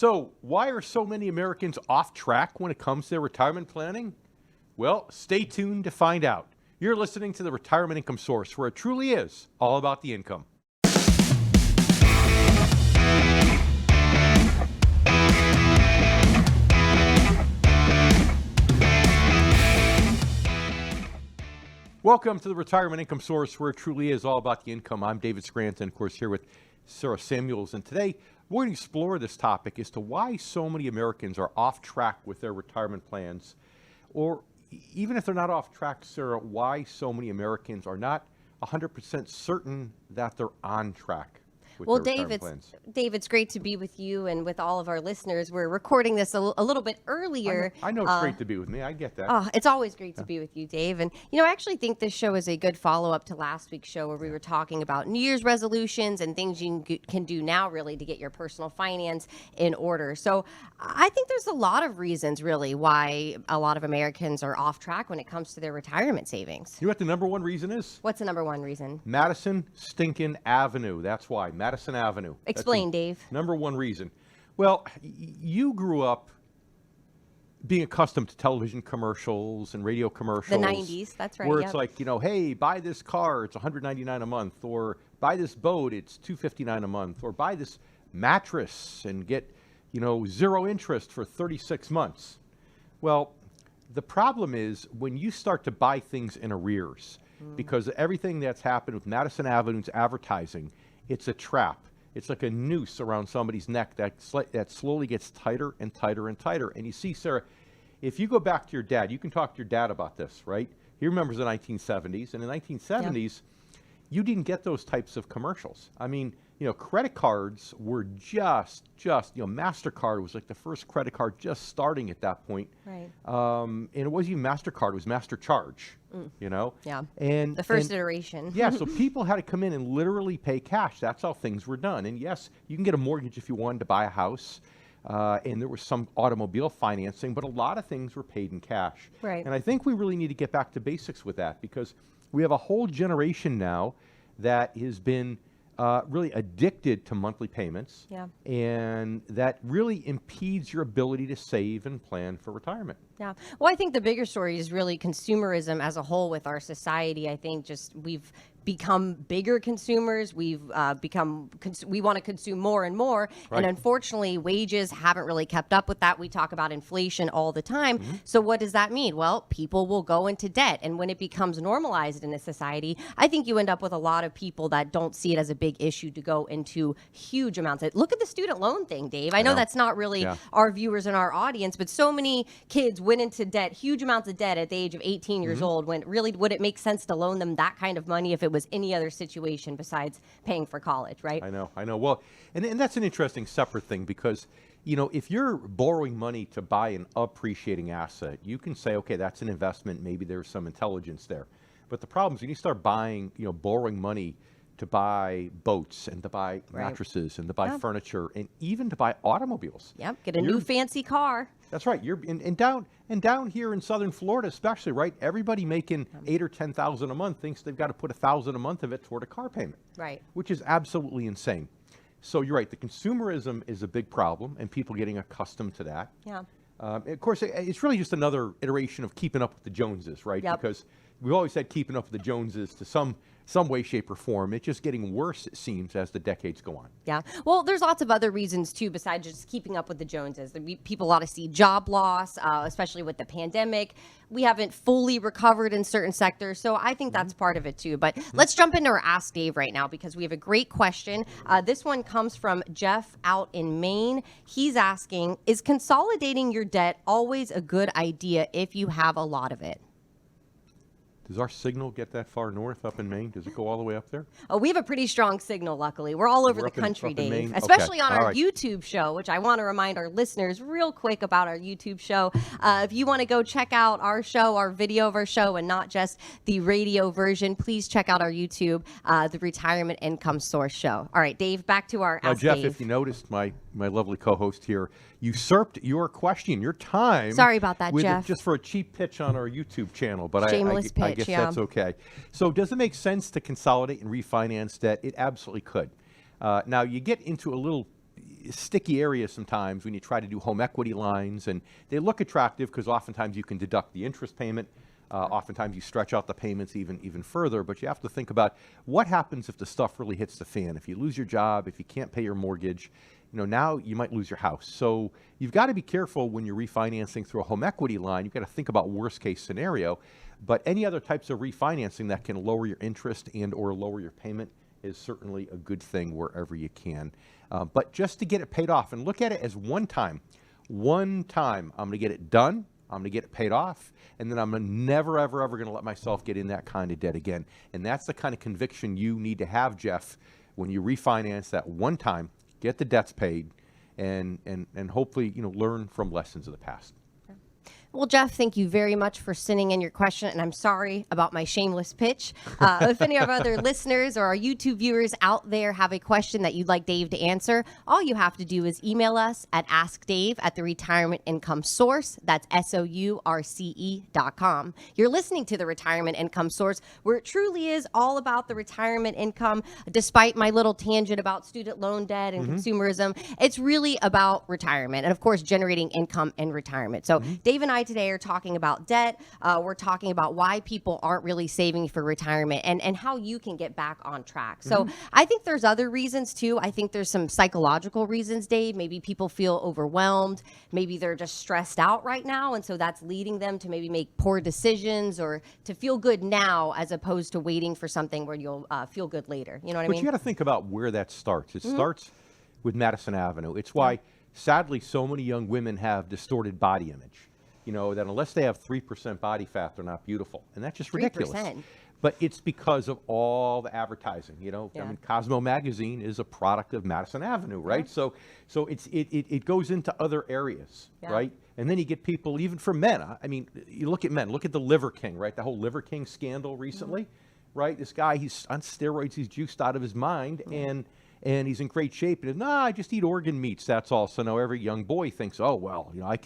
So, why are so many Americans off track when it comes to their retirement planning? Well, stay tuned to find out. You're listening to the Retirement Income Source, where it truly is all about the income. Welcome to the Retirement Income Source, where it truly is all about the income. I'm David Scranton, of course, here with Sarah Samuels, and today we're going to explore this topic as to why so many Americans are off track with their retirement plans, or even if they're not off track, Sarah, why so many Americans are not 100% certain that they're on track. Well, Dave, it's great to be with you and with all of our listeners. We're recording this a little bit earlier. I know it's great to be with me. I get that. Oh, it's always great to be with you, Dave. And, I actually think this show is a good follow-up to last week's show where we were talking about New Year's resolutions and things you can do now, really, to get your personal finance in order. So I think there's a lot of reasons, really, why a lot of Americans are off track when it comes to their retirement savings. You know what the number one reason is? What's the number one reason? Madison Stinkin' Avenue. That's why. Madison Avenue. Explain, Dave. Number one reason. Well, you grew up being accustomed to television commercials and radio commercials. The 90s, that's right. Where it's like, hey, buy this car, it's $199 a month, or buy this boat, it's $259 a month, or buy this mattress and get, zero interest for 36 months. Well, the problem is when you start to buy things in arrears, because everything that's happened with Madison Avenue's advertising, it's a trap. It's like a noose around somebody's neck that slowly gets tighter and tighter and tighter. And you see, Sarah, if you go back to your dad, you can talk to your dad about this, right? He remembers the 1970s. And in the 1970s, you didn't get those types of commercials. I mean, credit cards were just, MasterCard was like the first credit card just starting at that point. Right. And it wasn't even MasterCard, it was MasterCharge, Yeah. And the first iteration. Yeah, so people had to come in and literally pay cash. That's how things were done. And yes, you can get a mortgage if you wanted to buy a house. And there was some automobile financing, but a lot of things were paid in cash. Right. And I think we really need to get back to basics with that, because we have a whole generation now that has been really addicted to monthly payments. Yeah. And that really impedes your ability to save and plan for retirement. Yeah. Well, I think the bigger story is really consumerism as a whole with our society. I think we've become bigger consumers. We've we want to consume more and more. Right. And unfortunately, wages haven't really kept up with that. We talk about inflation all the time. So what does that mean? Well, people will go into debt. And when it becomes normalized in a society, I think you end up with a lot of people that don't see it as a big issue to go into huge amounts. Look at the student loan thing, Dave. I know that's not really our viewers and our audience, but so many kids went into debt, huge amounts of debt at the age of 18 years old, when really would it make sense to loan them that kind of money if it was any other situation besides paying for college, right? I know. Well, and that's an interesting separate thing, because, if you're borrowing money to buy an appreciating asset, you can say, okay, that's an investment. Maybe there's some intelligence there. But the problem is when you start borrowing money to buy boats and to buy mattresses and to buy furniture and even to buy automobiles. Yep, get a new fancy car. That's right. You're down here in Southern Florida, especially, right? Everybody making $8,000 or $10,000 a month thinks they've got to put $1,000 a month of it toward a car payment. Right. Which is absolutely insane. So you're right. The consumerism is a big problem, and people getting accustomed to that. Yeah. Of course, it's really just another iteration of keeping up with the Joneses, right? Yep. Because we've always said keeping up with the Joneses to some way, shape, or form. It's just getting worse, it seems, as the decades go on. Yeah. Well, there's lots of other reasons, too, besides just keeping up with the Joneses. People ought to see job loss, especially with the pandemic. We haven't fully recovered in certain sectors, so I think that's part of it, too. But let's jump into our Ask Dave right now, because we have a great question. This one comes from Jeff out in Maine. He's asking, is consolidating your debt always a good idea if you have a lot of it? Does our signal get that far north up in Maine? Does it go all the way up there? Oh, we have a pretty strong signal, luckily. We're all over the country, Dave. Maine? Especially Okay. on our YouTube show, which I want to remind our listeners real quick about our YouTube show. If you want to go check out our show, our video of our show, and not just the radio version, please check out our YouTube, the Retirement Income Source Show. All right, Dave, back to our Ask Jeff, Dave. if you noticed, my lovely co-host here usurped your question, your time. Sorry about that, Jeff. Just for a cheap pitch on our YouTube channel, but Shameless I pitch, guess yeah. that's okay. So does it make sense to consolidate and refinance debt? It absolutely could. Now, you get into a little sticky area sometimes when you try to do home equity lines, and they look attractive because oftentimes you can deduct the interest payment. Oftentimes you stretch out the payments even further, but you have to think about what happens if the stuff really hits the fan. If you lose your job, if you can't pay your mortgage, now you might lose your house. So you've got to be careful when you're refinancing through a home equity line. You've got to think about worst case scenario, but any other types of refinancing that can lower your interest and or lower your payment is certainly a good thing wherever you can. But just to get it paid off, and look at it as one time, I'm going to get it done. I'm going to get it paid off, and then I'm never, ever, ever going to let myself get in that kind of debt again. And that's the kind of conviction you need to have, Jeff, when you refinance that one time, get the debts paid, and hopefully, learn from lessons of the past. Well, Jeff, thank you very much for sending in your question, and I'm sorry about my shameless pitch. If any of our other listeners or our YouTube viewers out there have a question that you'd like Dave to answer, all you have to do is email us at askdave@theretirementincomesource. That's SOURCE.com. You're listening to the Retirement Income Source, where it truly is all about the retirement income. Despite my little tangent about student loan debt and consumerism, it's really about retirement and, of course, generating income in retirement. So Dave and I today are talking about debt. We're talking about why people aren't really saving for retirement and how you can get back on track. So I think there's other reasons too. I think there's some psychological reasons, Dave. Maybe people feel overwhelmed. Maybe they're just stressed out right now. And so that's leading them to maybe make poor decisions or to feel good now as opposed to waiting for something where you'll feel good later. You know what I mean? But you got to think about where that starts. It starts with Madison Avenue. It's why, sadly, so many young women have distorted body image. That unless they have 3% body fat, they're not beautiful. And that's just ridiculous. 3%. But it's because of all the advertising, I mean, Cosmo magazine is a product of Madison Avenue, right? So it goes into other areas, right? And then you get people, even for men. I mean, you look at men, look at the Liver King, right? The whole Liver King scandal recently, right? This guy, he's on steroids, he's juiced out of his mind, and he's in great shape. And I just eat organ meats, that's all. So now every young boy thinks, oh, well, I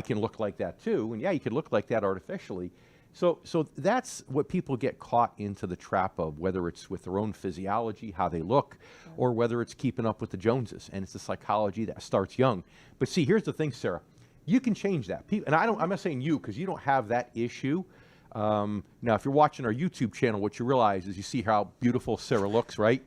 can look like that too. And yeah, you can look like that artificially. So that's what people get caught into the trap of, whether it's with their own physiology, how they look, or whether it's keeping up with the Joneses. And it's the psychology that starts young. But see, here's the thing, Sarah. You can change that. And I'm not saying you, because you don't have that issue. Now, if you're watching our YouTube channel, what you realize is you see how beautiful Sarah looks, right?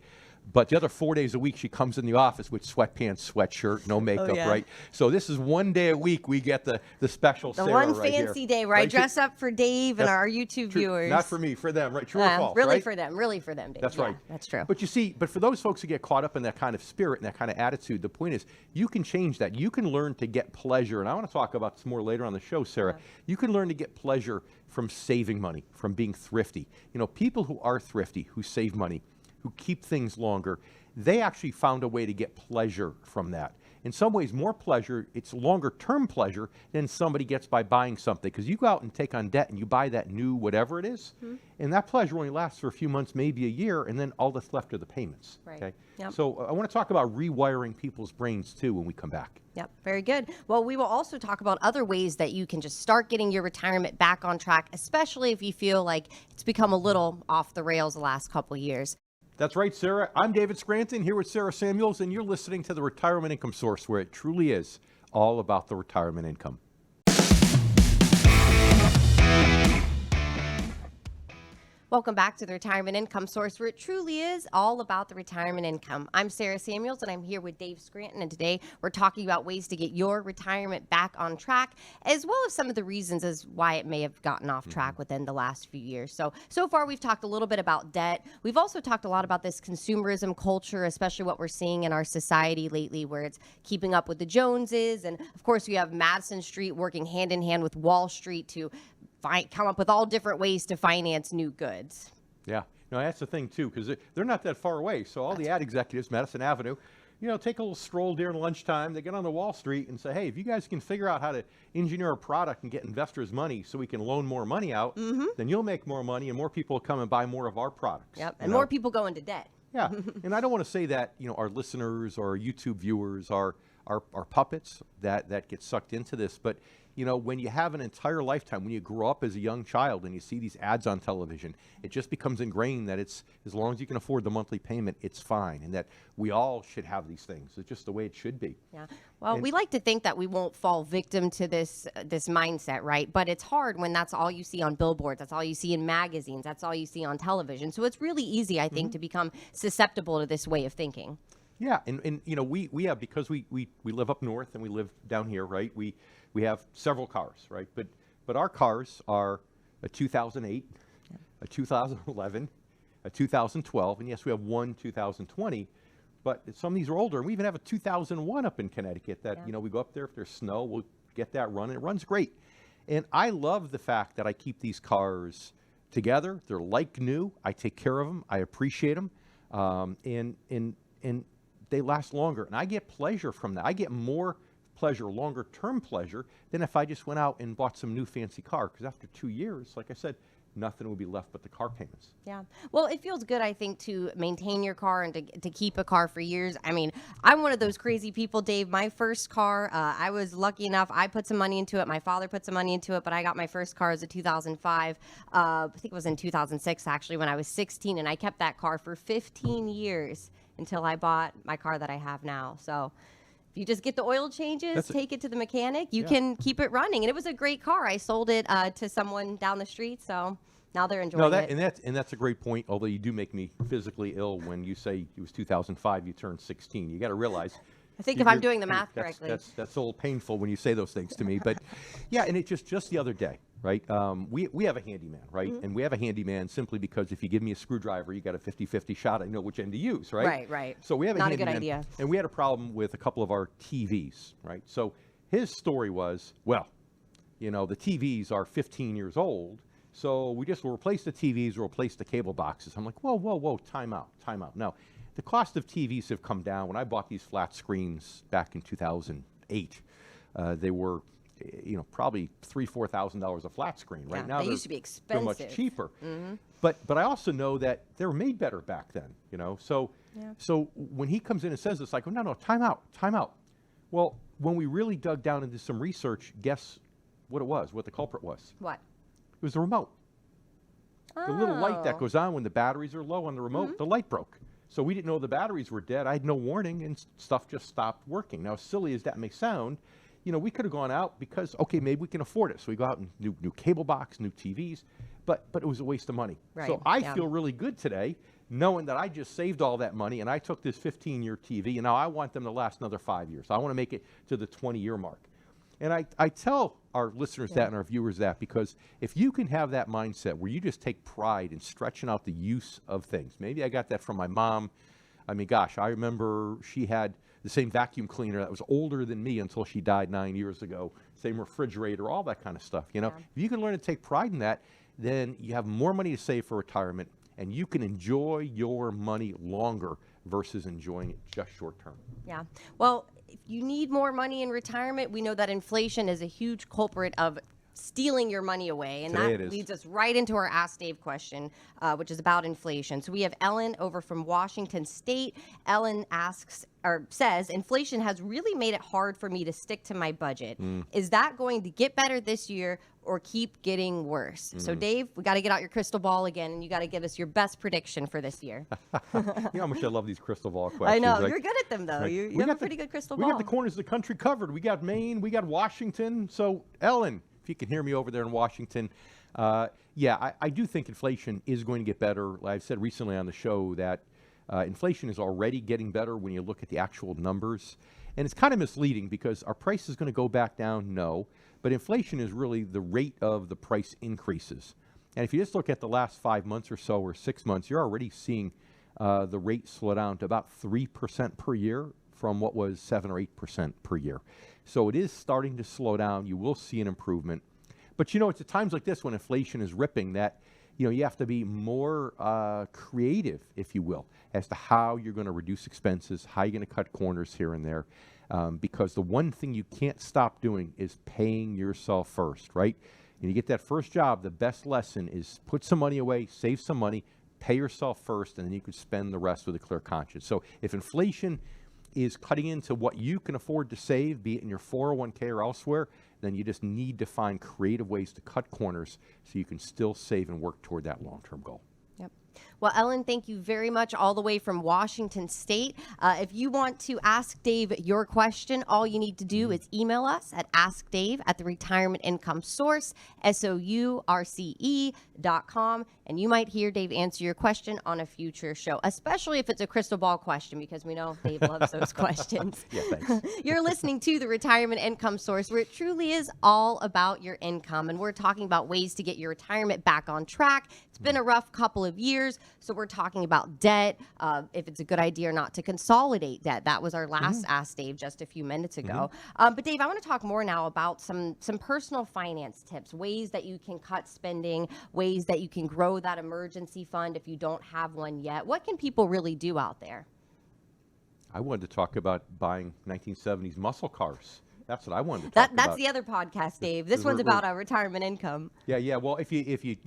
But the other 4 days a week, she comes in the office with sweatpants, sweatshirt, no makeup, right? So this is one day a week we get the special Sarah right here. The one fancy day where I dress up for Dave and our YouTube viewers. Not for me, for them, right? True or false, really right? for them, Dave. That's right. That's true. But you see, but for those folks who get caught up in that kind of spirit and that kind of attitude, the point is you can change that. You can learn to get pleasure. And I want to talk about this more later on the show, Sarah. You can learn to get pleasure from saving money, from being thrifty. People who are thrifty, who save money, who keep things longer, they actually found a way to get pleasure from that. In some ways, more pleasure, it's longer term pleasure than somebody gets by buying something. Because you go out and take on debt and you buy that new whatever it is, and that pleasure only lasts for a few months, maybe a year, and then all that's left are the payments. Right. Okay? Yep. So I want to talk about rewiring people's brains too when we come back. Yep, very good. Well, we will also talk about other ways that you can just start getting your retirement back on track, especially if you feel like it's become a little off the rails the last couple of years. That's right, Sarah. I'm David Scranton here with Sarah Samuels, and you're listening to the Retirement Income Source, where it truly is all about the retirement income. Welcome back to the Retirement Income Source, where it truly is all about the retirement income. I'm Sarah Samuels, and I'm here with Dave Scranton, and today we're talking about ways to get your retirement back on track, as well as some of the reasons as why it may have gotten off track within the last few years. So far, we've talked a little bit about debt. We've also talked a lot about this consumerism culture, especially what we're seeing in our society lately, where it's keeping up with the Joneses. And of course, we have Madison Street working hand in hand with Wall Street to come up with all different ways to finance new goods. Yeah, that's the thing too, because they're not that far away. So all the ad executives, Madison Avenue, take a little stroll during lunchtime. They get on the Wall Street and say, hey, if you guys can figure out how to engineer a product and get investors money so we can loan more money out, then you'll make more money and more people will come and buy more of our products. Yep, and more people go into debt. Yeah, and I don't want to say that, our listeners or our YouTube viewers are are puppets that get sucked into this. But when you have an entire lifetime, when you grow up as a young child and you see these ads on television, it just becomes ingrained that it's, as long as you can afford the monthly payment, it's fine, and that we all should have these things. It's just the way it should be. Yeah. Well, we like to think that we won't fall victim to this mindset, right? But it's hard when that's all you see on billboards, that's all you see in magazines, that's all you see on television. So it's really easy, I think, to become susceptible to this way of thinking. Yeah, and we have, because we live up north and we live down here, right? We have several cars, right? But our cars are a 2008, a 2011, a 2012, and yes, we have one 2020. But some of these are older, and we even have a 2001 up in Connecticut that we go up there if there's snow, we'll get that running. It runs great, and I love the fact that I keep these cars together. They're like new. I take care of them. I appreciate them, and they last longer, and I get pleasure from that. I get more pleasure, longer term pleasure, than if I just went out and bought some new fancy car, because after 2 years, like I said, nothing will be left but the car payments. Yeah. Well, it feels good, I think, to maintain your car and to keep a car for years. I mean, I'm one of those crazy people, Dave. My first car, I was lucky enough. I put some money into it. My father put some money into it, but I got my first car as a 2005. I think it was in 2006, actually, when I was 16, and I kept that car for 15 years until I bought my car that I have now. So if you just get the oil changes, take it to the mechanic, you can keep it running. And it was a great car. I sold it to someone down the street, so now they're enjoying it. And that's a great point, although you do make me physically ill when you say it was 2005, you turned 16. You got to realize. I think if I'm doing the math correctly. That's a little painful when you say those things to me. But yeah, and it just the other day, right? We have a handyman, right? And we have a handyman simply because if you give me a screwdriver, you got a 50-50 shot. I know which end to use, right? Right. So we have a handyman. Not a good idea. And we had a problem with a couple of our TVs, right? So his story was, well, the TVs are 15 years old, so we just will replace the TVs, we'll replace the cable boxes. I'm like, whoa, time out. Now, the cost of TVs have come down. When I bought these flat screens back in 2008, they were, probably $3,000-$4,000 a flat screen. Right now, they used to be expensive. They're much cheaper. But I also know that they were made better back then. So when he comes in and says this, like, no, time out. Well, when we really dug down into some research, guess what it was? What the culprit was? What? It was the remote. The little light that goes on when the batteries are low on the remote, the light broke. So we didn't know the batteries were dead. I had no warning, and stuff just stopped working. Now, as silly as that may sound, we could have gone out because, okay, maybe we can afford it. So we go out and new cable box, new TVs, but it was a waste of money. Right. So I feel really good today knowing that I just saved all that money, and I took this 15-year TV, and now I want them to last another 5 years. I want to make it to the 20-year mark. And I tell our listeners that and our viewers that, because if you can have that mindset where you just take pride in stretching out the use of things. Maybe I got that from my mom. I mean, gosh, I remember she had the same vacuum cleaner that was older than me until she died 9 years ago. Same refrigerator, all that kind of stuff. If you can learn to take pride in that, then you have more money to save for retirement, and you can enjoy your money longer versus enjoying it just short term. Yeah. Well, if you need more money in retirement, we know that inflation is a huge culprit of stealing your money away. And that leads us right into our Ask Dave question, which is about inflation. So we have Ellen over from Washington State. Ellen says, inflation has really made it hard for me to stick to my budget. Is that going to get better this year or keep getting worse? So Dave, we got to get out your crystal ball again, and you got to give us your best prediction for this year. You know how much I love these crystal ball questions. I know. Right? You're good at them, though. Right. You have a pretty good crystal ball. We got the corners of the country covered. We got Maine. We got Washington. So, Ellen, if you can hear me over there in Washington, I do think inflation is going to get better. I've said recently on the show that inflation is already getting better when you look at the actual numbers. And it's kind of misleading because our price is going to go back down, no. But inflation is really the rate of the price increases. And if you just look at the last 5 months or so, or 6 months, you're already seeing the rate slow down to about 3% per year from what was 7 or 8% per year. So it is starting to slow down. You will see an improvement. But it's at times like this when inflation is ripping that you have to be more creative, if you will, as to how you're going to reduce expenses, how you're going to cut corners here and there. Because the one thing you can't stop doing is paying yourself first, right? And you get that first job, the best lesson is put some money away, save some money, pay yourself first, and then you can spend the rest with a clear conscience. So if inflation is cutting into what you can afford to save, be it in your 401k or elsewhere, then you just need to find creative ways to cut corners so you can still save and work toward that long-term goal. Yep. Well, Ellen, thank you very much, all the way from Washington State. If you want to ask Dave your question, all you need to do is email us at askdave@theretirementincomesource, SOURCE.com, and you might hear Dave answer your question on a future show, especially if it's a crystal ball question, because we know Dave loves those questions. Yeah, thanks. You're listening to the Retirement Income Source, where it truly is all about your income, and we're talking about ways to get your retirement back on track. It's been a rough couple of years, so we're talking about debt, if it's a good idea or not to consolidate debt. That was our last Ask Dave just a few minutes ago. But Dave, I want to talk more now about some personal finance tips, ways that you can cut spending, ways that you can grow that emergency fund if you don't have one yet. What can people really do out there? I wanted to talk about buying 1970s muscle cars. That's what I wanted to talk about. That's the other podcast, Dave. This one's about our retirement income. Yeah. Well, if you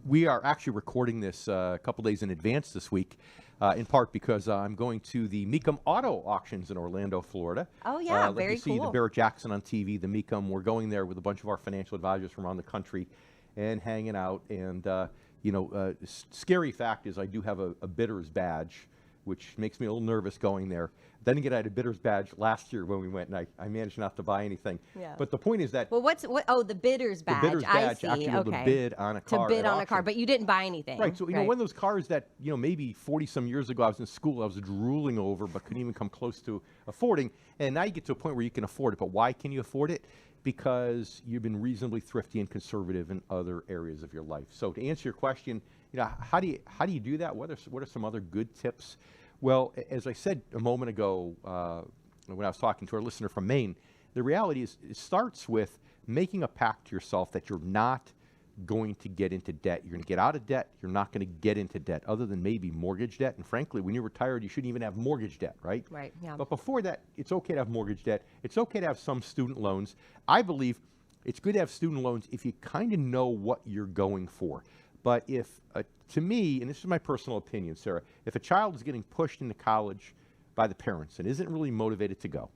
we are actually recording this a couple days in advance this week, in part because I'm going to the Mecum Auto Auctions in Orlando, Florida. Oh yeah, like very you see cool. the Barrett Jackson on TV, the Mecum. We're going there with a bunch of our financial advisors from around the country, and hanging out. And scary fact is I do have a bidder's badge, which makes me a little nervous going there. Then again, I had a bidder's badge last year when we went, and I managed not to buy anything. Yeah. But the point is that Well, the bidder's badge. the bidder's badge I see. actually able to bid on a car. To bid at on a car, auction. but you didn't buy anything. Right. So, one of those cars that, maybe 40 some years ago I was in school, I was drooling over, but couldn't even come close to affording. And now you get to a point where you can afford it. But why can you afford it? Because you've been reasonably thrifty and conservative in other areas of your life. So to answer your question, how do you do that? What are some other good tips? Well, as I said a moment ago when I was talking to our listener from Maine, the reality is it starts with making a pact to yourself that you're not going to get into debt. You're going to get out of debt. You're not going to get into debt other than maybe mortgage debt. And frankly, when you're retired, you shouldn't even have mortgage debt, right? Right, yeah. But before that, it's okay to have mortgage debt. It's okay to have some student loans. I believe it's good to have student loans if you kind of know what you're going for. But if, to me, and this is my personal opinion, Sarah, if a child is getting pushed into college by the parents and isn't really motivated to go,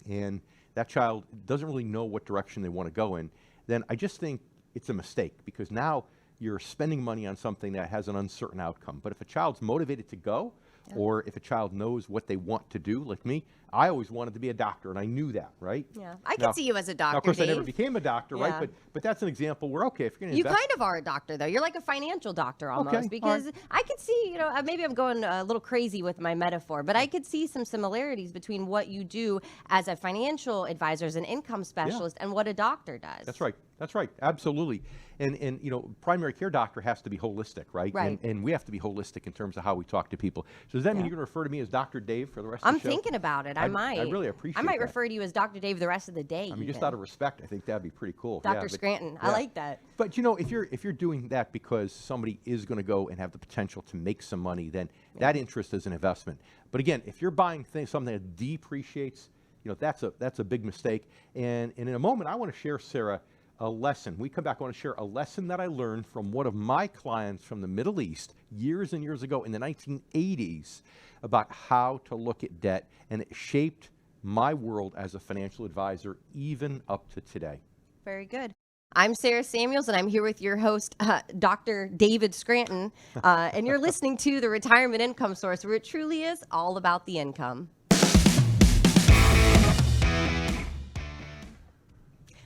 and that child doesn't really know what direction they want to go in, then I just think it's a mistake, because now you're spending money on something that has an uncertain outcome. But if a child's motivated to go, or if a child knows what they want to do, like me, I always wanted to be a doctor, and I knew that, right? Yeah, I could see you as a doctor, Now, of course, Dave. I never became a doctor, Yeah. right? But that's an example where, okay, if you're going to You invest... kind of are a doctor, though. You're like a financial doctor almost, Okay, all because right. I could see, maybe I'm going a little crazy with my metaphor, but I could see some similarities between what you do as a financial advisor, as an income specialist, and what a doctor does. That's right. That's right. Absolutely. And primary care doctor has to be holistic, right? Right. And we have to be holistic in terms of how we talk to people. So does that mean you're going to refer to me as Dr. Dave for the rest of the show? I'm thinking about it. I might. I really appreciate I might that. refer to you as Dr. Dave the rest of the day. I mean, just even. out of respect, I think that'd be pretty cool. Dr. Yeah, but- Scranton. I yeah. like that. But if you're doing that because somebody is going to go and have the potential to make some money, then that interest is an investment. But again, if you're buying something that depreciates, that's a big mistake. And in a moment, I want to share, Sarah, a lesson. We come back, I want to share a lesson that I learned from one of my clients from the Middle East years and years ago in the 1980s about how to look at debt, and it shaped my world as a financial advisor even up to today. Very good. I'm Sarah Samuels, and I'm here with your host, Dr. David Scranton, and you're listening to the Retirement Income Source, where it truly is all about the income.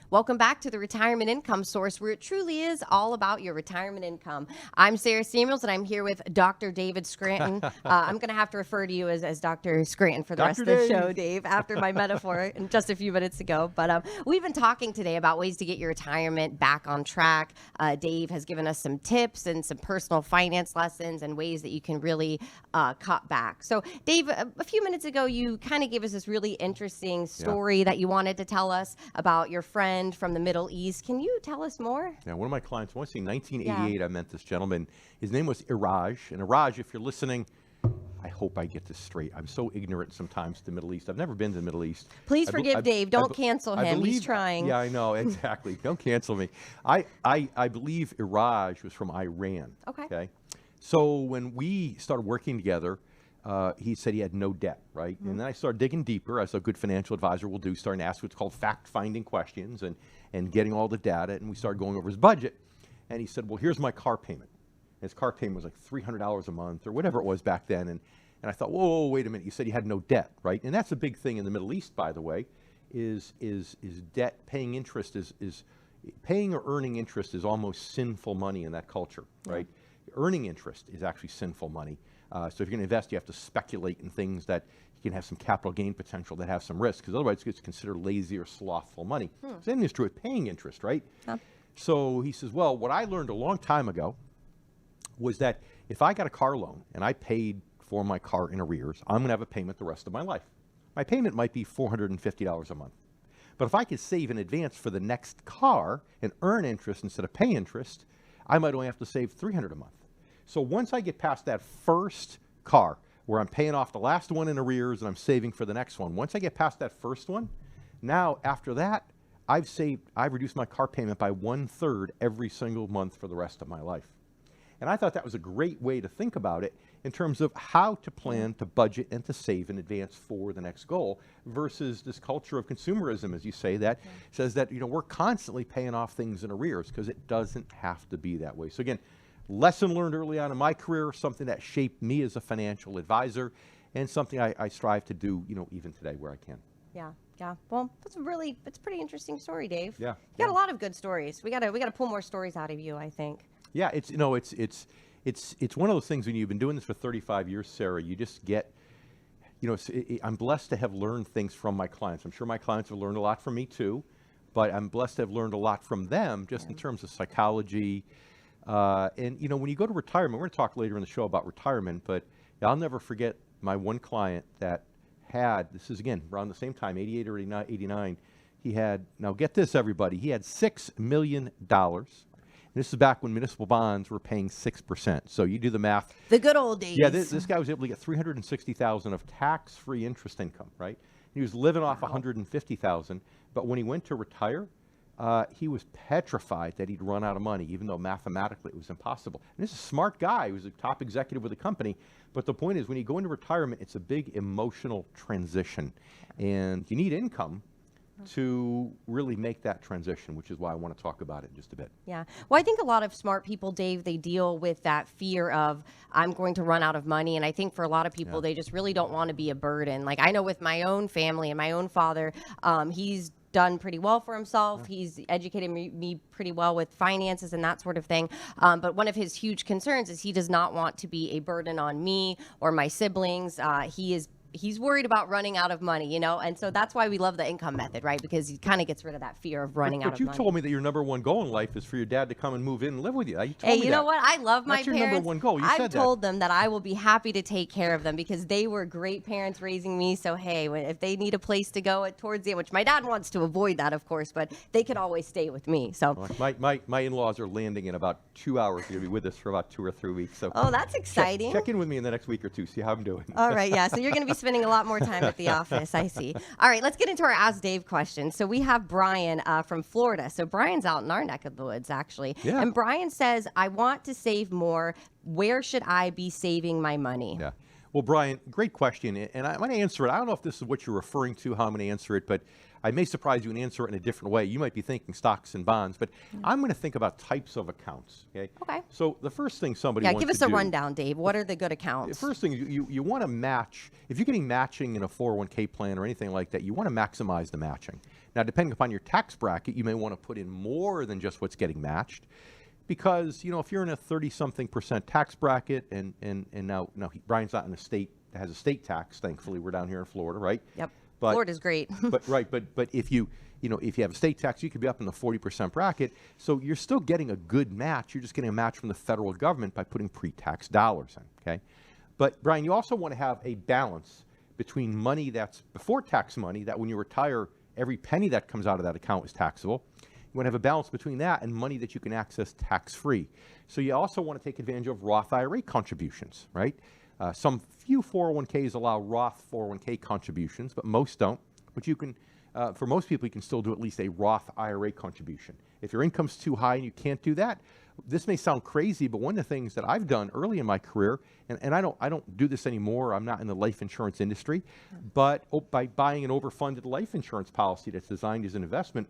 Welcome back to the Retirement Income Source, where it truly is all about your retirement income. I'm Sarah Samuels, and I'm here with Dr. David Scranton. I'm going to have to refer to you as Dr. Scranton for the rest of the show, Dave, after my metaphor in just a few minutes ago. But we've been talking today about ways to get your retirement back on track. Dave has given us some tips and some personal finance lessons and ways that you can really cut back. So, Dave, a few minutes ago, you kind of gave us this really interesting story that you wanted to tell us about your friend from the Middle East. Can you tell us more? Yeah, one of my clients, I want to say 1988, I met this gentleman. His name was Iraj. And Iraj, if you're listening, I hope I get this straight. I'm so ignorant sometimes to the Middle East. I've never been to the Middle East. Please forgive Dave. Don't cancel him. He's trying. Yeah, I know. Exactly. Don't cancel me. I believe Iraj was from Iran. Okay. So when we started working together, he said he had no debt, right? And then I started digging deeper, as a good financial advisor will do, starting to ask what's called fact-finding questions and getting all the data. And we started going over his budget. And he said, well, here's my car payment. And his car payment was like $300 a month or whatever it was back then. And I thought, whoa, wait a minute. You said you had no debt, right? And that's a big thing in the Middle East, by the way, is debt, paying interest is paying or earning interest is almost sinful money in that culture, right? Earning interest is actually sinful money. So if you're going to invest, you have to speculate in things that you can have some capital gain potential that have some risk, because otherwise it's considered lazy or slothful money. Same is true with paying interest, right? So he says, well, what I learned a long time ago was that if I got a car loan and I paid for my car in arrears, I'm going to have a payment the rest of my life. My payment might be $450 a month. But if I could save in advance for the next car and earn interest instead of pay interest, I might only have to save $300 a month. So once I get past that first car where I'm paying off the last one in arrears and I'm saving for the next one, once I get past that first one, now after that, I've reduced my car payment by 1/3 every single month for the rest of my life. And I thought that was a great way to think about it in terms of how to plan, to budget, and to save in advance for the next goal, versus this culture of consumerism, as you say, that says that, we're constantly paying off things in arrears, because it doesn't have to be that way. So again, lesson learned early on in my career, something that shaped me as a financial advisor, and something I strive to do, even today where I can. Yeah. Well, it's a pretty interesting story, Dave. Yeah. You got a lot of good stories. We gotta pull more stories out of you, I think. Yeah, it's one of those things when you've been doing this for 35 years, Sarah, you just get, I'm blessed to have learned things from my clients. I'm sure my clients have learned a lot from me too, but I'm blessed to have learned a lot from them just in terms of psychology. And when you go to retirement, we're going to talk later in the show about retirement, but I'll never forget my one client that had, this is again around the same time, 88 or 89, he had, now get this everybody, he had $6 million. And this is back when municipal bonds were paying 6%. So you do the math. The good old days. Yeah, this guy was able to get $360,000 of tax-free interest income, right? He was living off $150,000, but when he went to retire, he was petrified that he'd run out of money, even though mathematically it was impossible. And this is a smart guy. He was a top executive with the company. But the point is, when you go into retirement, it's a big emotional transition. And you need income to really make that transition, which is why I want to talk about it in just a bit. Yeah. Well, I think a lot of smart people, Dave, they deal with that fear of, I'm going to run out of money. And I think for a lot of people, they just really don't want to be a burden. Like I know with my own family and my own father, he's done pretty well for himself. He's educated me pretty well with finances and that sort of thing. But one of his huge concerns is he does not want to be a burden on me or my siblings. He's worried about running out of money, and so that's why we love the income method, right? Because he kind of gets rid of that fear of running out of money. But you told me that your number one goal in life is for your dad to come and move in and live with you. Hey, you know what? I love my parents. That's your number one goal. I've told them that I will be happy to take care of them because they were great parents raising me. So, hey, if they need a place to go towards the end, which my dad wants to avoid that, of course, but they could always stay with me. So my in-laws are landing in about 2 hours. They're going to be with us for about 2 or 3 weeks. So that's exciting. Check in with me in the next week or two, see how I'm doing. All right, yeah. So you're going to be spending a lot more time at the office, I see. All right, let's get into our Ask Dave questions. So we have Brian from Florida. So Brian's out in our neck of the woods, actually. Yeah. And Brian says, I want to save more. Where should I be saving my money? Yeah. Well, Brian, great question. And I'm going to answer it. I don't know if this is what you're referring to, how I'm going to answer it, but I may surprise you and answer it in a different way. You might be thinking stocks and bonds, but I'm going to think about types of accounts. Okay. So the first thing somebody wants to do. Yeah, give us a rundown, Dave. What are the good accounts? The first thing, you want to match. If you're getting matching in a 401k plan or anything like that, you want to maximize the matching. Now, depending upon your tax bracket, you may want to put in more than just what's getting matched. Because, if you're in a 30-something% tax bracket, and now Brian's not in a state that has a state tax, thankfully, we're down here in Florida, right? Yep. Florida's great. but if you have a state tax, you could be up in the 40% bracket. So you're still getting a good match. You're just getting a match from the federal government by putting pre-tax dollars in, okay? But Brian, you also want to have a balance between money that's before tax money, that when you retire, every penny that comes out of that account is taxable. You want to have a balance between that and money that you can access tax-free. So you also want to take advantage of Roth IRA contributions, right? Some few 401ks allow Roth 401k contributions, but most don't. But you can for most people, you can still do at least a Roth IRA contribution. If your income's too high and you can't do that, this may sound crazy, but one of the things that I've done early in my career, and I don't do this anymore, I'm not in the life insurance industry, but by buying an overfunded life insurance policy that's designed as an investment,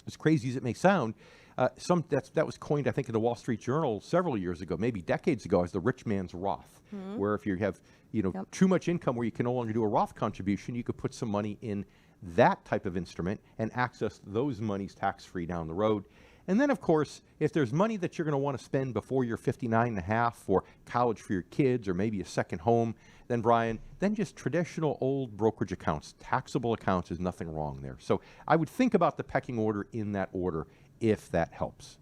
as crazy as it may sound, that was coined, I think, in the Wall Street Journal several years ago, maybe decades ago, as the rich man's Roth, where if you have too much income where you can no longer do a Roth contribution, you could put some money in that type of instrument and access those monies tax-free down the road. And then, of course, if there's money that you're going to want to spend before you're 59 and a half for college for your kids or maybe a second home, then, Brian, then just traditional old brokerage accounts, taxable accounts, is nothing wrong there. So I would think about the pecking order in that order if that helps.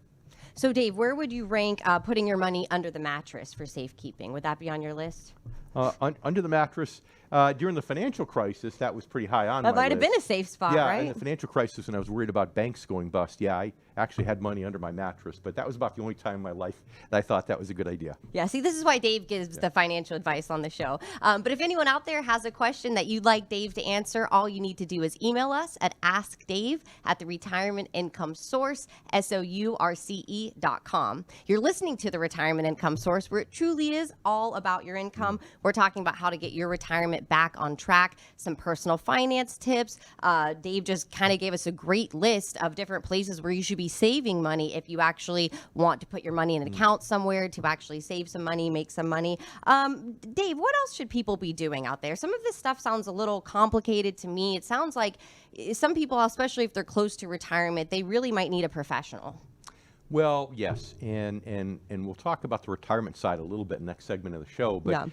So, Dave, where would you rank putting your money under the mattress for safekeeping? Would that be on your list? Under the mattress, during the financial crisis, that was pretty high on my That might list. have been a safe spot, Yeah, right? in the financial crisis, when I was worried about banks going bust, yeah, I actually had money under my mattress, but that was about the only time in my life that I thought that was a good idea. Yeah, see, this is why Dave gives the financial advice on the show. But if anyone out there has a question that you'd like Dave to answer, all you need to do is email us at askdave@theretirementincome.source, SOURCE.com. You're listening to the Retirement Income Source, where it truly is all about your income. We're talking about how to get your retirement back on track, some personal finance tips. Dave just kind of gave us a great list of different places where you should be saving money if you actually want to put your money in an account somewhere to actually save some money, make some money. Dave, what else should people be doing out there? Some of this stuff sounds a little complicated to me. It sounds like some people, especially if they're close to retirement, they really might need a professional. Well, yes, and we'll talk about the retirement side a little bit in the next segment of the show. But Yeah.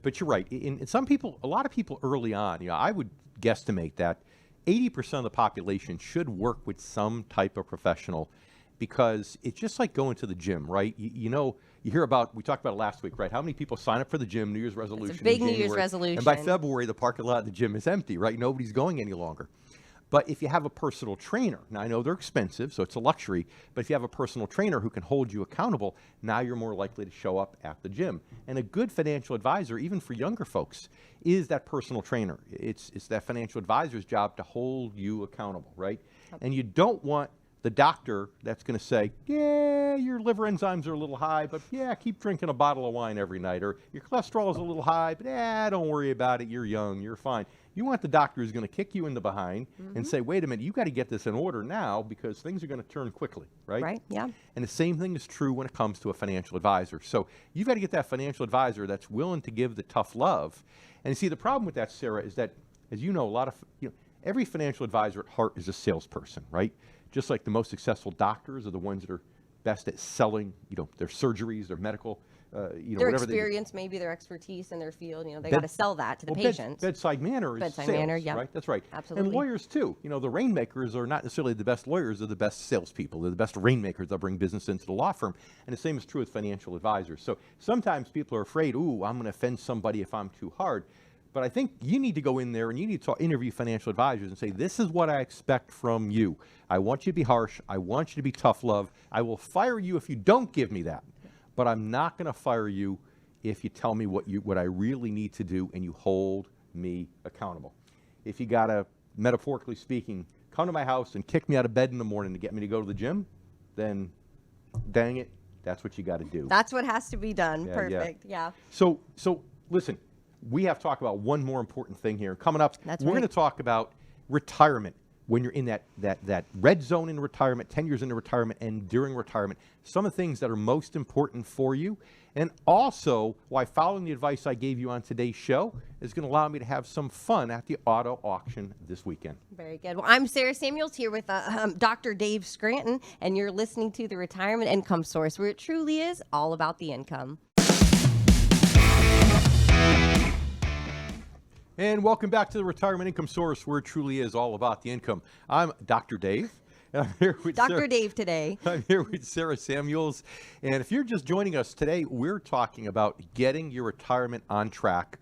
but you're right. In some people, a lot of people early on, I would guesstimate that 80% of the population should work with some type of professional, because it's just like going to the gym, right? You hear about, we talked about it last week, right? How many people sign up for the gym, New Year's resolution? It's a big in New Year's January, resolution. And by February, the parking lot of the gym is empty, right? Nobody's going any longer. But if you have a personal trainer, now I know they're expensive, so it's a luxury, but if you have a personal trainer who can hold you accountable, now you're more likely to show up at the gym. And a good financial advisor, even for younger folks, is that personal trainer. It's that financial advisor's job to hold you accountable, right? And you don't want the doctor that's going to say, yeah, your liver enzymes are a little high, but yeah, keep drinking a bottle of wine every night. Or your cholesterol is a little high, but don't worry about it. You're young, you're fine. You want the doctor who's going to kick you in the behind and say, wait a minute, you got to get this in order now because things are going to turn quickly, right? Right, yeah. And the same thing is true when it comes to a financial advisor. So you've got to get that financial advisor that's willing to give the tough love. And you see, the problem with that, Sarah, is that, as you know, every financial advisor at heart is a salesperson, right? Just like the most successful doctors are the ones that are best at selling, their surgeries, their medical, Their whatever experience, maybe their expertise in their field, they got to sell that to the patients. Bedside manner is Bedside sales, manner, yeah. right? That's right. Absolutely. And lawyers too. The rainmakers are not necessarily the best lawyers; they're the best salespeople. They're the best rainmakers that bring business into the law firm. And the same is true with financial advisors. So sometimes people are afraid, ooh, I'm going to offend somebody if I'm too hard. But I think you need to go in there and you need to interview financial advisors and say, this is what I expect from you. I want you to be harsh. I want you to be tough love. I will fire you if you don't give me that. But I'm not going to fire you if you tell me what I really need to do and you hold me accountable. If you got to, metaphorically speaking, come to my house and kick me out of bed in the morning to get me to go to the gym, then dang it, that's what you got to do. That's what has to be done. Yeah, Perfect, yeah. So listen, we have to talk about one more important thing here. Coming up, we're going to talk about retirement. When you're in that red zone in retirement, 10 years into retirement, and during retirement, some of the things that are most important for you, and also why following the advice I gave you on today's show is going to allow me to have some fun at the auto auction this weekend. Very good. Well, I'm Sarah Samuels here with Dr. Dave Scranton, and you're listening to the Retirement Income Source, where it truly is all about the income. And welcome back to the Retirement Income Source, where it truly is all about the income. I'm Dr. Dave. And I'm here with Dr. Dave today. I'm here with Sarah Samuels. And if you're just joining us today, we're talking about getting your retirement on track,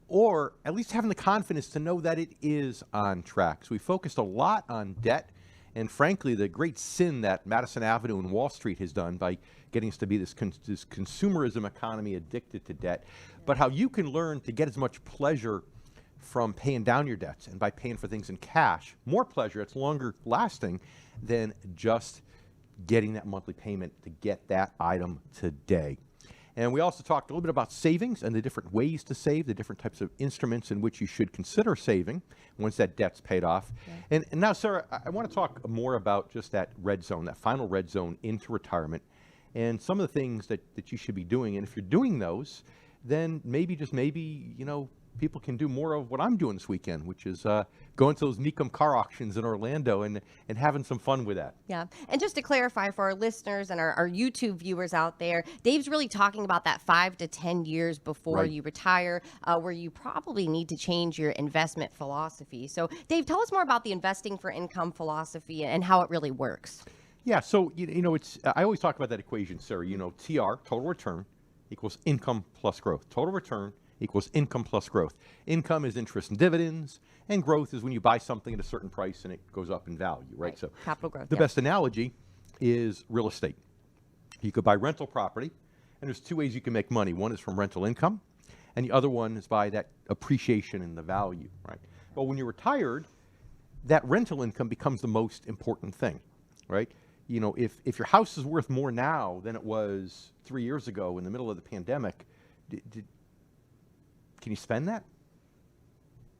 or at least having the confidence to know that it is on track. So we focused a lot on debt and, frankly, the great sin that Madison Avenue and Wall Street has done by getting us to be this consumerism economy addicted to debt, but how you can learn to get as much pleasure from paying down your debts and by paying for things in cash, more pleasure, it's longer lasting than just getting that monthly payment to get that item today. And we also talked a little bit about savings and the different ways to save, the different types of instruments in which you should consider saving once that debt's paid off. Yeah. And now, Sarah, I want to talk more about just that red zone, that final red zone into retirement, and some of the things that you should be doing. And if you're doing those, then maybe, just maybe, you know, people can do more of what I'm doing this weekend, which is going to those Mecum car auctions in Orlando and having some fun with that. Yeah. And just to clarify for our listeners and our YouTube viewers out there, Dave's really talking about that 5 to 10 years before you retire, where you probably need to change your investment philosophy. So, Dave, tell us more about the investing for income philosophy and how it really works. Yeah. So, you know, it's I always talk about that equation, Sarah. You know, TR, total return, equals income plus growth. Total return equals income plus growth. Income is interest and dividends, and growth is when you buy something at a certain price and it goes up in value, right? So capital growth. The best analogy is real estate. You could buy rental property, and there's two ways you can make money. One is from rental income, and the other one is by that appreciation in the value, right? Well, when you're retired, that rental income becomes the most important thing, right? You know, if your house is worth more now than it was 3 years ago in the middle of the pandemic, can you spend that?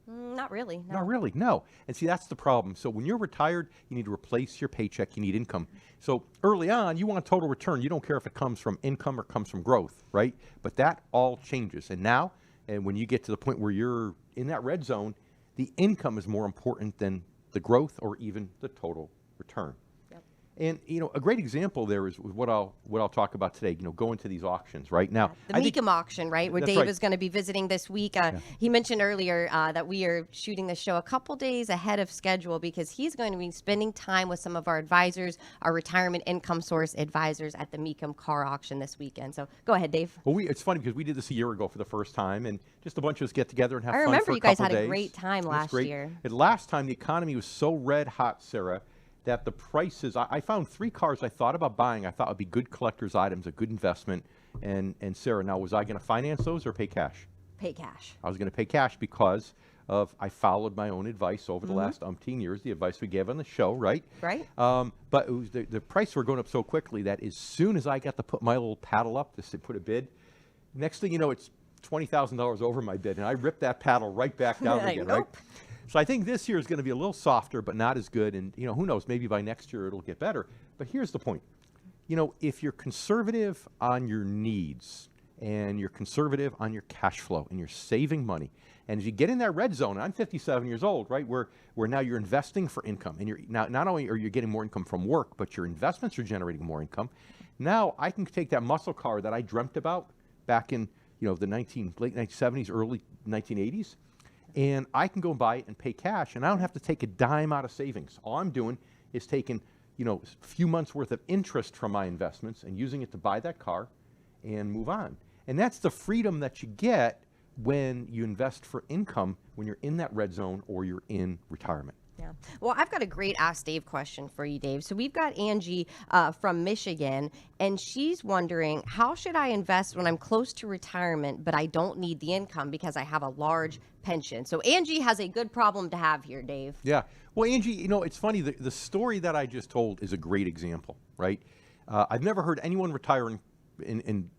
Not really. No. Not really, no. And see, that's the problem. So when you're retired, you need to replace your paycheck. You need income. So early on, you want total return. You don't care if it comes from income or comes from growth, right? But that all changes. And now, and when you get to the point where you're in that red zone, the income is more important than the growth or even the total return. And, you know, a great example there is what I'll talk about today, you know, going to these auctions, right? Now, the Mecum auction, right, where Dave is going to be visiting this week. He mentioned earlier that we are shooting the show a couple days ahead of schedule because he's going to be spending time with some of our advisors, our retirement income source advisors at the Mecum car auction this weekend. So go ahead, Dave. Well, it's funny because we did this a year ago for the first time, and just a bunch of us get together and have fun for a couple days. I remember you guys had a great time last year. And last time, the economy was so red hot, Sarah, that the prices, I found 3 cars I thought about buying. I thought would be good collector's items, a good investment. And Sarah, now was I going to finance those or pay cash? Pay cash. I was going to pay cash because I followed my own advice over the last umpteen years, the advice we gave on the show, right? Right. But it was the prices were going up so quickly that as soon as I got to put my little paddle up to put a bid, next thing you know, it's $20,000 over my bid, and I ripped that paddle right back down again, right? So I think this year is going to be a little softer, but not as good. And, you know, who knows, maybe by next year it'll get better. But here's the point. You know, if you're conservative on your needs and you're conservative on your cash flow and you're saving money, and as you get in that red zone, I'm 57 years old, right, where now you're investing for income. And you're now not only are you getting more income from work, but your investments are generating more income. Now I can take that muscle car that I dreamt about back in, you know, the late 1970s, early 1980s, and I can go buy it and pay cash, and I don't have to take a dime out of savings. All I'm doing is taking, you know, a few months worth of interest from my investments and using it to buy that car and move on. And that's the freedom that you get when you invest for income when you're in that red zone or you're in retirement. Yeah. Well, I've got a great Ask Dave question for you, Dave. So we've got Angie from Michigan, and she's wondering, how should I invest when I'm close to retirement, but I don't need the income because I have a large pension? So Angie has a good problem to have here, Dave. Yeah. Well, Angie, you know, it's funny. The story that I just told is a great example, right? I've never heard anyone retire and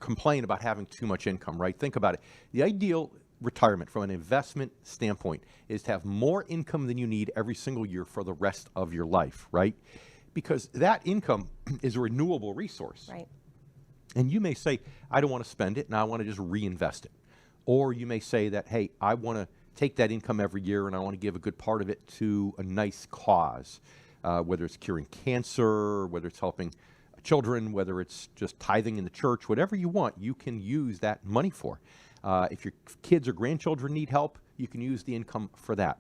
complain about having too much income, right? Think about it. The ideal retirement from an investment standpoint is to have more income than you need every single year for the rest of your life, right? Because that income is a renewable resource. Right. And you may say, I don't want to spend it, and I want to just reinvest it. Or you may say that, hey, I want to take that income every year and I want to give a good part of it to a nice cause, whether it's curing cancer, whether it's helping children, whether it's just tithing in the church, whatever you want, you can use that money for. If your kids or grandchildren need help, you can use the income for that.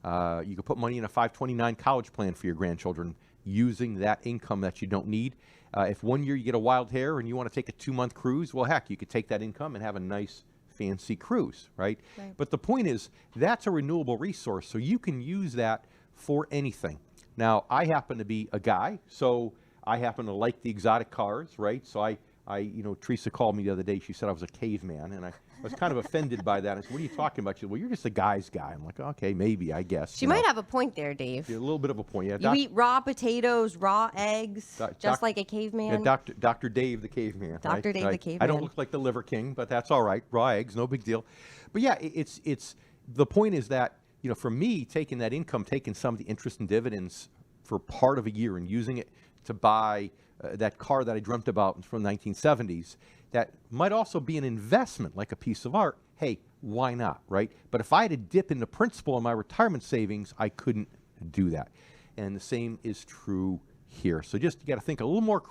You can put money in a 529 college plan for your grandchildren using that income that you don't need. If one year you get a wild hair and you want to take a 2-month cruise, well, heck, you could take that income and have a nice fancy cruise, right? But the point is, that's a renewable resource, so you can use that for anything. Now, I happen to be a guy, so I happen to like the exotic cars, right? So I you know, Teresa called me the other day. She said I was a caveman, and was kind of offended by that. I said, what are you talking about? She said, well, you're just a guy's guy. I'm like, okay, maybe, I guess. She might have a point there, Dave. A little bit of a point. Yeah, You eat raw potatoes, raw eggs, just like a caveman. Yeah, Dr. Dave the caveman. Dr. Dave the I caveman. don't look like the Liver King, but that's all right. Raw eggs, no big deal. But yeah, it's the point is that, for me, taking that income, taking some of the interest and dividends for part of a year and using it to buy that car that I dreamt about from the 1970s, that might also be an investment like a piece of art. Hey, why not, right? But if I had to dip into principal in my retirement savings, I couldn't do that. And the same is true here. So just you got to think a little more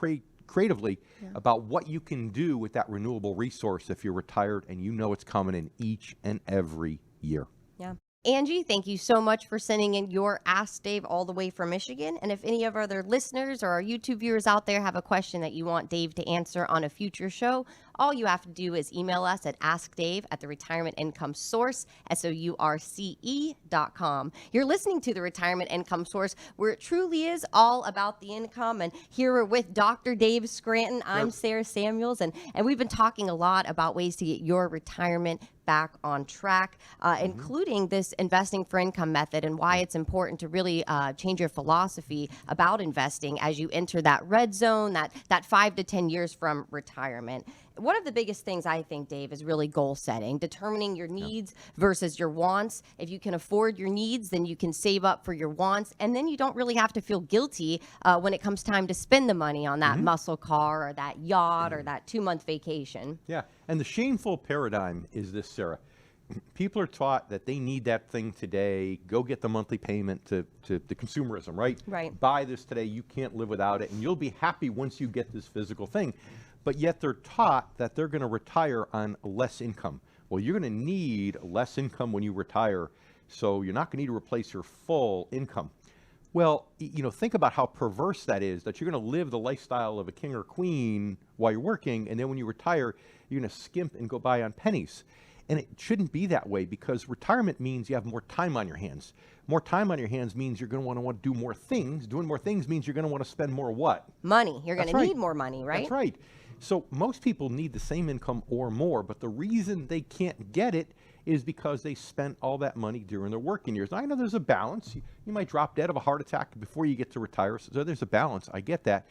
creatively about what you can do with that renewable resource if you're retired and you know it's coming in each and every year. Yeah. Angie, thank you so much for sending in your Ask Dave all the way from Michigan. And if any of our other listeners or our YouTube viewers out there have a question that you want Dave to answer on a future show, all you have to do is email us at askdave@theretimeincomesource, SOURCE.com. You're listening to the Retirement Income Source, where it truly is all about the income. And here we're with Dr. Dave Scranton. I'm Sarah Samuels, and we've been talking a lot about ways to get your retirement back on track, including this investing for income method and why it's important to really change your philosophy about investing as you enter that red zone, that 5 to 10 years from retirement. One of the biggest things I think, Dave, is really goal setting, determining your needs versus your wants. If you can afford your needs, then you can save up for your wants, and then you don't really have to feel guilty when it comes time to spend the money on that muscle car or that yacht or that 2-month vacation. Yeah, and the shameful paradigm is this, Sarah. People are taught that they need that thing today. Go get the monthly payment to the consumerism, right? Right. Buy this today. You can't live without it, and you'll be happy once you get this physical thing. But yet they're taught that they're going to retire on less income. Well, you're going to need less income when you retire, so you're not going to need to replace your full income. Well, think about how perverse that is, that you're going to live the lifestyle of a king or queen while you're working, and then when you retire, you're going to skimp and go by on pennies. And it shouldn't be that way, because retirement means you have more time on your hands. More time on your hands means you're going to want to do more things. Doing more things means you're going to want to spend more what? Money. You're going to That's need right. more money, right? That's right. So most people need the same income or more, but the reason they can't get it is because they spent all that money during their working years. Now, I know there's a balance. You might drop dead of a heart attack before you get to retire, so there's a balance. I get that.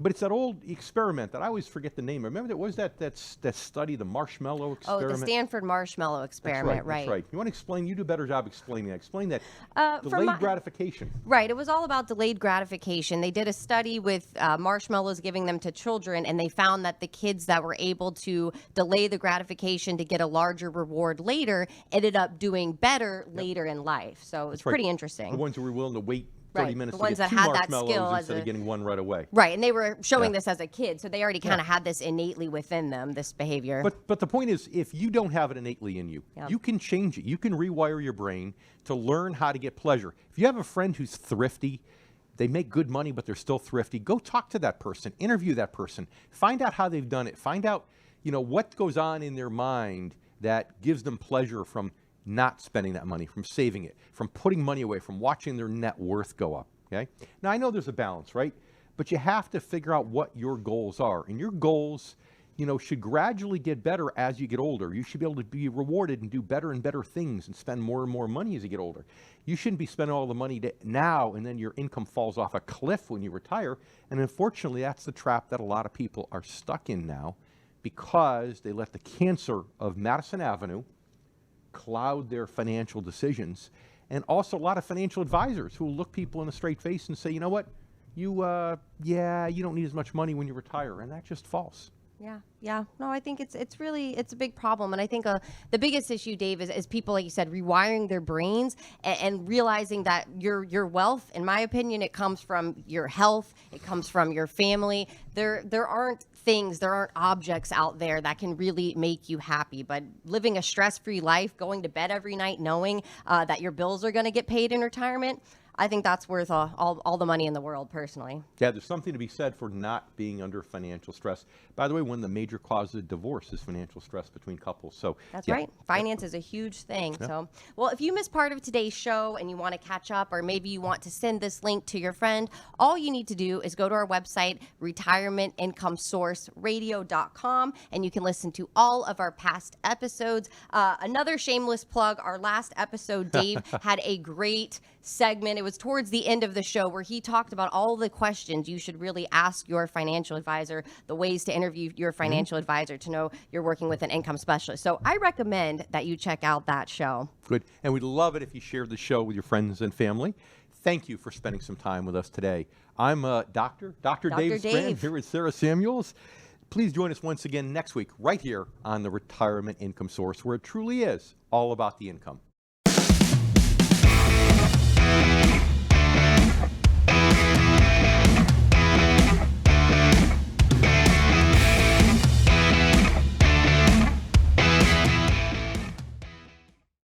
But it's that old experiment that I always forget the name. Remember, there was that study, the marshmallow experiment? Oh, the Stanford marshmallow experiment, That's right. You want to explain? You do a better job explaining that. Explain that. Delayed gratification. Right. It was all about delayed gratification. They did a study with marshmallows, giving them to children, and they found that the kids that were able to delay the gratification to get a larger reward later ended up doing better later in life. So it's pretty interesting. The ones who were willing to wait 30 minutes the ones to get that two had that marshmallows skill instead of getting one right away. Right, and they were showing this as a kid, so they already kind of had this innately within them, this behavior. But the point is, if you don't have it innately in you, you can change it. You can rewire your brain to learn how to get pleasure. If you have a friend who's thrifty, they make good money, but they're still thrifty, go talk to that person, interview that person, find out how they've done it, find out what goes on in their mind that gives them pleasure from not spending that money, from saving it, from putting money away, from watching their net worth go up. Okay? Now, I know there's a balance, right? But you have to figure out what your goals are. And your goals, should gradually get better as you get older. You should be able to be rewarded and do better and better things and spend more and more money as you get older. You shouldn't be spending all the money now and then your income falls off a cliff when you retire. And unfortunately, that's the trap that a lot of people are stuck in now, because they let the cancer of Madison Avenue cloud their financial decisions. And also a lot of financial advisors who will look people in the straight face and say, you know what, you don't need as much money when you retire. And that's just false. Yeah. No, I think it's a big problem. And I think the biggest issue, Dave, is people, like you said, rewiring their brains and realizing that your wealth, in my opinion, it comes from your health. It comes from your family. There aren't objects out there that can really make you happy. But living a stress-free life, going to bed every night knowing that your bills are going to get paid in retirement, I think that's worth all the money in the world, personally. Yeah, there's something to be said for not being under financial stress. By the way, one of the major causes of divorce is financial stress between couples. So That's yeah. right. Finance is a huge thing. So, well, if you missed part of today's show and you want to catch up, or maybe you want to send this link to your friend, all you need to do is go to our website, retirementincomesourceradio.com, and you can listen to all of our past episodes. Another shameless plug, our last episode, Dave had a great segment. It was towards the end of the show where he talked about all the questions you should really ask your financial advisor, the ways to interview your financial advisor to know you're working with an income specialist. So I recommend that you check out that show. Good. And we'd love it if you shared the show with your friends and family. Thank you for spending some time with us today. I'm Dr. Dave Strand here with Sarah Samuels. Please join us once again next week right here on the Retirement Income Source, where it truly is all about the income.